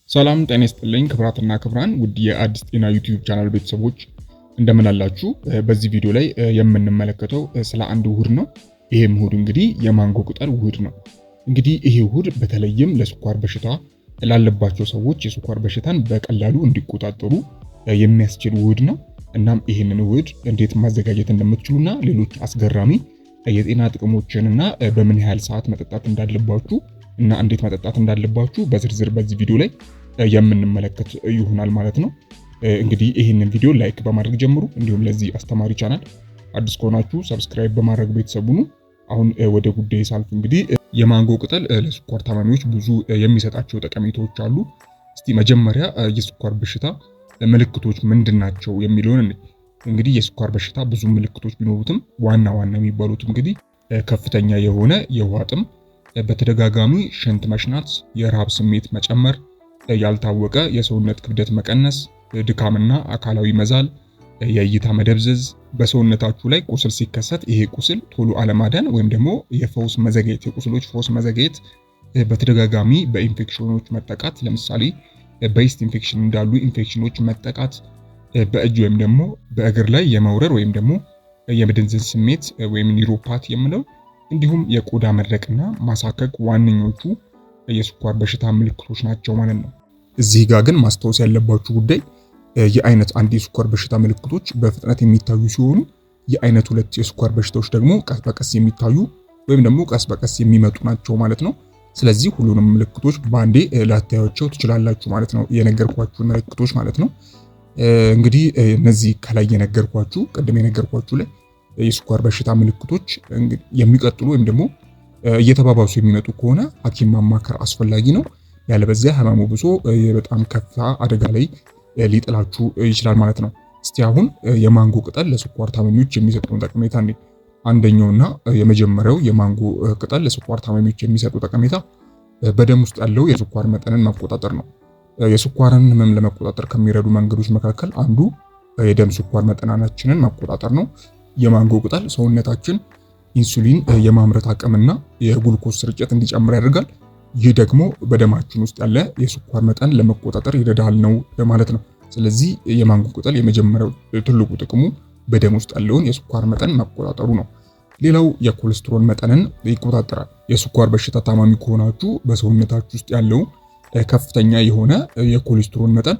ሰላም ጤና ይስጥልኝ ክብራትና ክብራን ውድ የአዲስ ጤና ዩቲዩብ ቻናል ቤተሰቦች እንደምን አላችሁ? በዚህ ቪዲዮ ላይ የምንመለከተው ስለ አንድ ውህድ ነው። ይሄም ውህድ እንግዲህ የማንጎ ቅጠል ውህድ ነው። እንግዲህ ይሄ ውህድ በተለይም ለስኳር በሽታ ላለባቸው ሰዎች የስኳር በሽታን በቀላሉ እንዲቆጣጠሩ የሚያስችል ውህድ ነው። እናም ይሄንን ውህድ እንዴት ማዘጋጀት እንደምትችሉና ሌሎች አስገራሚ የጤና ጥቅሞችንና በምን ያህል ሰዓት መጠጣት እንዳለባችሁ እና እንዴት መጠጣት እንዳለባችሁ በዝርዝር በዚህ ቪዲዮ ላይ የምንመለከት ይሆናል ማለት ነው። እንግዲህ ይህንን ቪዲዮ ላይክ በማድረግ ጀምሩ። እንዲሁም ለዚህ አስተማሪ ቻናል አዲስ ከሆናችሁ ሰብስክራይብ በማድረግ ቤተሰብ ሁኑ። አሁን ወደ ጉዳይ ሳልፍ እንግዲህ የማንጎ ቅጠል ለስኳር ታማሚዎች ብዙ የሚሰጣቸው ጠቀሜታዎች አሉ። እስቲ መጀመሪያ የስኳር በሽታ ምልክቶች ምንድናቸው የሚለውን እንግዲህ የስኳር በሽታ ብዙ ምልክቶች ቢኖሩትም ዋና የሚባሉት እንግዲህ ከፍተኛ የሆነ የውሃ ጥም፣ በተደጋጋሚ ሽንት መሽናት፣ የረሃብ ስሜት መጨመር፣ ያልታወቀ የሰውነት ክብደት መቀነስ፣ ድካምና አካላዊ መዛል፣ የእይታ መደብዘዝ፣ በሰውነታችሁ ላይ ቁስል ሲከሰት ይሄ ቁስል ቶሎ አለማዳን ወይም ደግሞ የፈውስ መዘግየት፣ የቁስሎች ፈውስ መዘግየት፣ በተደጋጋሚ በኢንፌክሽኖች መጠቃት፣ ለምሳሌ በኢስት ኢንፌክሽን እንዳሉ ኢንፌክሽኖች መጠቃት፣ በእጅ ወይም ደግሞ በእግር ላይ የመውረር ወይም ደግሞ የመደንዘዝ ስሜት ወይም ኒውሮፓቲ የምለው፣ እንዲሁም የቆዳ መድረቅና ማሳከክ ዋነኞቹ የስኳር በሽታ ምልክቶች ናቸው ማለት ነው። እዚህ ጋር ግን ማስታወስ ያለባችሁ ጉዳይ የአይነት አንድ የስኳር በሽታ ምልክቶች በፍጥነት የሚታዩ ሲሆኑ የአይነት ሁለት የስኳር በሽታዎች ደግሞ ቀስ በቀስ የሚታዩ ወይም ደግሞ ቀስ በቀስ የሚመጡ ናቸው ማለት ነው። ስለዚህ ሁሉንም ምልክቶች በአንዴ ላታያቸው ትችላላችሁ ማለት ነው፣ የነገርኳችሁ ምልክቶች ማለት ነው። እንግዲህ እነዚህ ከላይ የነገርኳችሁ ቅድም የነገርኳችሁ ላይ የስኳር በሽታ ምልክቶች የሚቀጥሉ ወይም ደግሞ እየተባባሱ የሚመጡ ከሆነ ሐኪም ማማከር አስፈላጊ ነው። ያለበዚያ ህመሙ ብሶ በጣም ከፋ አደጋ ላይ ሊጥላችሁ ይችላል ማለት ነው። እስቲ አሁን የማንጎ ቅጠል ለስኳር ታማሚዎች የሚሰጠውን ጠቀሜታ እንዴ። አንደኛውና የመጀመሪያው የማንጎ ቅጠል ለስኳር ታማሚዎች የሚሰጠው ጠቀሜታ በደም ውስጥ ያለው የስኳር መጠንን መቆጣጠር ነው። የስኳርን ህመም ለመቆጣጠር ከሚረዱ መንገዶች መካከል አንዱ የደም ስኳር መጠናችንን መቆጣጠር ነው። የማንጎ ቅጠል ሰውነታችን ኢንሱሊን የማምረት አቅምና የግሉኮስ ስርጭት እንዲጨምር ያደርጋል። ይህ ደግሞ በደማችን ውስጥ ያለ የስኳር መጠን ለመቆጣጠር ይረዳል ነው ማለት ነው። ስለዚህ የማንጎ ቅጠል የመጀመሪያው ትልቁ ጥቅሙ በደም ውስጥ ያለውን የስኳር መጠን መቆጣጠሩ ነው። ሌላው የኮሌስትሮል መጠንን ይቆጣጠራል። የስኳር በሽታ ታማሚ ከሆናችሁ በሰውነታችሁ ውስጥ ያለው ከፍተኛ የሆነ የኮሌስትሮል መጠን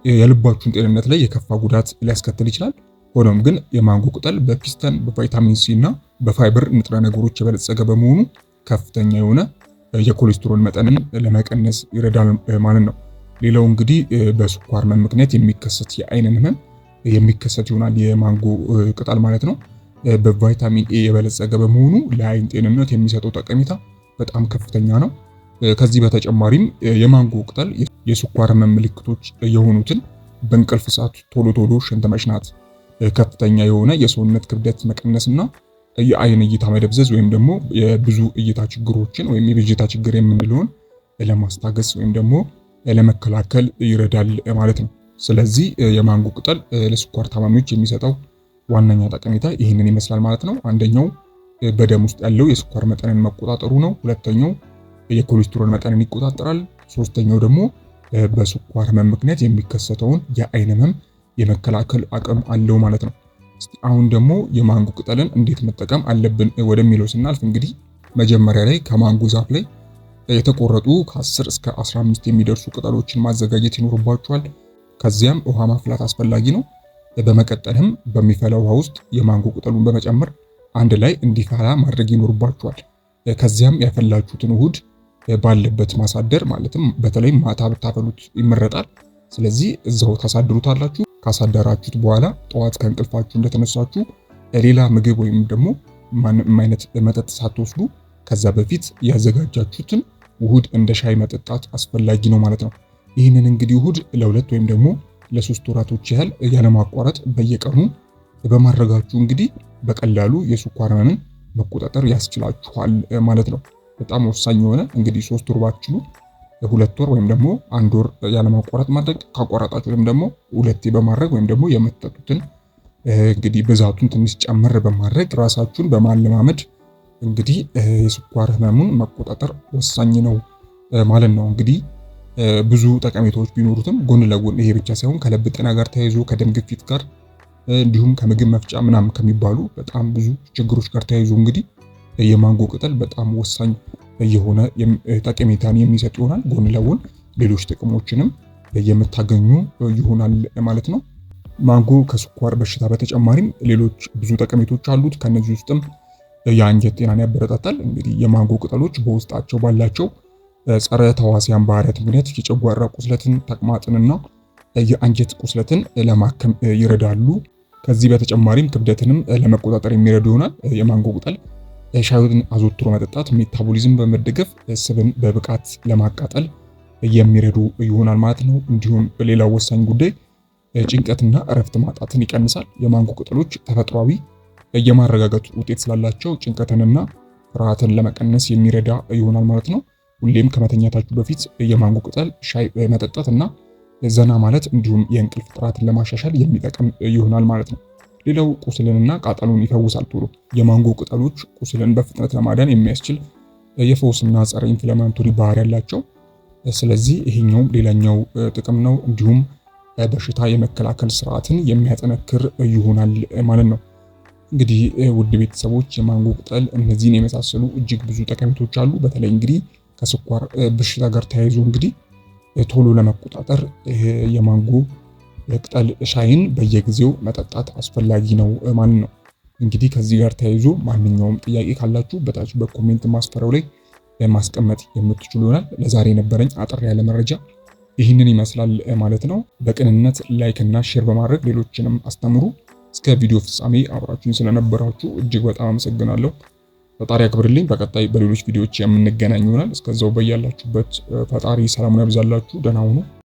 የልባችሁን ጤንነት ላይ የከፋ ጉዳት ሊያስከትል ይችላል። ሆኖም ግን የማንጎ ቅጠል በፒስተን በቫይታሚን ሲ እና በፋይበር ንጥረ ነገሮች የበለጸገ በመሆኑ ከፍተኛ የሆነ የኮሌስትሮል መጠንን ለመቀነስ ይረዳል ማለት ነው። ሌላው እንግዲህ በስኳር ህመም ምክንያት የሚከሰት የአይንን ህመም የሚከሰት ይሆናል የማንጎ ቅጠል ማለት ነው። በቫይታሚን ኤ የበለጸገ በመሆኑ ለአይን ጤንነት የሚሰጠው ጠቀሜታ በጣም ከፍተኛ ነው። ከዚህ በተጨማሪም የማንጎ ቅጠል የስኳር ህመም ምልክቶች የሆኑትን በእንቅልፍ ሰዓት ቶሎ ሽንት መሽናት፣ ከፍተኛ የሆነ የሰውነት ክብደት መቀነስና የአይን እይታ መደብዘዝ ወይም ደግሞ የብዙ እይታ ችግሮችን ወይም የብዥታ ችግር የምንለውን ለማስታገስ ወይም ደግሞ ለመከላከል ይረዳል ማለት ነው። ስለዚህ የማንጎ ቅጠል ለስኳር ታማሚዎች የሚሰጠው ዋነኛ ጠቀሜታ ይህንን ይመስላል ማለት ነው። አንደኛው በደም ውስጥ ያለው የስኳር መጠንን መቆጣጠሩ ነው። ሁለተኛው የኮሌስትሮል መጠንን ይቆጣጠራል። ሶስተኛው ደግሞ በስኳር ህመም ምክንያት የሚከሰተውን የአይን ህመም የመከላከል አቅም አለው ማለት ነው። አሁን ደግሞ የማንጎ ቅጠልን እንዴት መጠቀም አለብን ወደሚለው ስናልፍ እንግዲህ መጀመሪያ ላይ ከማንጎ ዛፍ ላይ የተቆረጡ ከ10 እስከ 15 የሚደርሱ ቅጠሎችን ማዘጋጀት ይኖርባችኋል። ከዚያም ውሃ ማፍላት አስፈላጊ ነው። በመቀጠልም በሚፈላ ውሃ ውስጥ የማንጎ ቅጠሉን በመጨመር አንድ ላይ እንዲፈላ ማድረግ ይኖርባችኋል። ከዚያም ያፈላችሁትን ውህድ ባለበት ማሳደር፣ ማለትም በተለይ ማታ ብታፈሉት ይመረጣል። ስለዚህ እዛው ታሳድሩታላችሁ። ካሳደራችሁት በኋላ ጠዋት ከእንቅልፋችሁ እንደተነሳችሁ ሌላ ምግብ ወይም ደግሞ ማንም አይነት መጠጥ ሳትወስዱ ከዛ በፊት ያዘጋጃችሁትን ውህድ እንደ ሻይ መጠጣት አስፈላጊ ነው ማለት ነው። ይህንን እንግዲህ ውህድ ለሁለት ወይም ደግሞ ለ3 ወራቶች ያህል ያለማቋረጥ በየቀኑ በማድረጋችሁ እንግዲህ በቀላሉ የስኳር ህመምን መቆጣጠር ያስችላችኋል ማለት ነው። በጣም ወሳኝ የሆነ እንግዲህ 3 ወር ባትችሉ 2 ወር ወይም ደግሞ 1 ወር ያለማቋረጥ ማድረግ፣ ካቋረጣችሁ ወይም ደግሞ 2 በማድረግ ወይም ደግሞ የምትጠጡትን እንግዲህ ብዛቱን ትንሽ ጨመር በማድረግ ራሳችሁን በማለማመድ እንግዲህ የስኳር ህመሙን መቆጣጠር ወሳኝ ነው ማለት ነው። እንግዲህ ብዙ ጠቀሜታዎች ቢኖሩትም ጎን ለጎን ይሄ ብቻ ሳይሆን ከልብ ጤና ጋር ተያይዞ ከደም ግፊት ጋር እንዲሁም ከምግብ መፍጫ ምናምን ከሚባሉ በጣም ብዙ ችግሮች ጋር ተያይዞ እንግዲህ የማንጎ ቅጠል በጣም ወሳኝ የሆነ ጠቀሜታን የሚሰጥ ይሆናል። ጎን ለጎን ሌሎች ጥቅሞችንም የምታገኙ ይሆናል ማለት ነው። ማንጎ ከስኳር በሽታ በተጨማሪም ሌሎች ብዙ ጠቀሜቶች አሉት። ከነዚህ ውስጥም የአንጀት ጤናን ያበረታታል። እንግዲህ የማንጎ ቅጠሎች በውስጣቸው ባላቸው ጸረ ተዋሲያን ባህሪያት ምክንያት የጨጓራ ቁስለትን፣ ተቅማጥንና የአንጀት ቁስለትን ለማከም ይረዳሉ። ከዚህ በተጨማሪም ክብደትንም ለመቆጣጠር የሚረዱ ይሆናል። የማንጎ ቅጠል ሻዩን አዘውትሮ መጠጣት ሜታቦሊዝም በመደገፍ ስብን በብቃት ለማቃጠል የሚረዱ ይሆናል ማለት ነው። እንዲሁም ሌላው ወሳኝ ጉዳይ ጭንቀትና እረፍት ማጣትን ይቀንሳል። የማንጎ ቅጠሎች ተፈጥሯዊ የማረጋጋት ውጤት ስላላቸው ጭንቀትንና ፍርሃትን ለመቀነስ የሚረዳ ይሆናል ማለት ነው። ሁሌም ከመተኛታችሁ በፊት የማንጎ ቅጠል ሻይ መጠጣት እና ዘና ማለት እንዲሁም የእንቅልፍ ጥራትን ለማሻሻል የሚጠቅም ይሆናል ማለት ነው። ሌላው ቁስልንና ቃጠሎን ይፈውሳል ቶሎ። የማንጎ ቅጠሎች ቁስልን በፍጥነት ለማዳን የሚያስችል የፈውስና ጸረ ኢንፍላማቶሪ ባህሪ ያላቸው፣ ስለዚህ ይሄኛውም ሌላኛው ጥቅም ነው። እንዲሁም በሽታ የመከላከል ስርዓትን የሚያጠነክር ይሆናል ማለት ነው። እንግዲህ ውድ ቤተሰቦች የማንጎ ቅጠል እነዚህን የመሳሰሉ እጅግ ብዙ ጠቀሜቶች አሉ። በተለይ እንግዲህ ከስኳር በሽታ ጋር ተያይዞ እንግዲህ ቶሎ ለመቆጣጠር የማንጎ ቅጠል ሻይን በየጊዜው መጠጣት አስፈላጊ ነው ማለት ነው። እንግዲህ ከዚህ ጋር ተያይዞ ማንኛውም ጥያቄ ካላችሁ በታች በኮሜንት ማስፈራው ላይ ማስቀመጥ የምትችሉ ይሆናል። ለዛሬ የነበረኝ አጠር ያለ መረጃ ይህንን ይመስላል ማለት ነው። በቅንነት ላይክ እና ሼር በማድረግ ሌሎችንም አስተምሩ። እስከ ቪዲዮ ፍጻሜ አብራችሁኝ ስለነበራችሁ እጅግ በጣም አመሰግናለሁ። ፈጣሪ ያክብርልኝ። በቀጣይ በሌሎች ቪዲዮዎች የምንገናኝ ይሆናል። እስከዛው በያላችሁበት ፈጣሪ ሰላሙን ያብዛላችሁ። ደህና ሁኑ።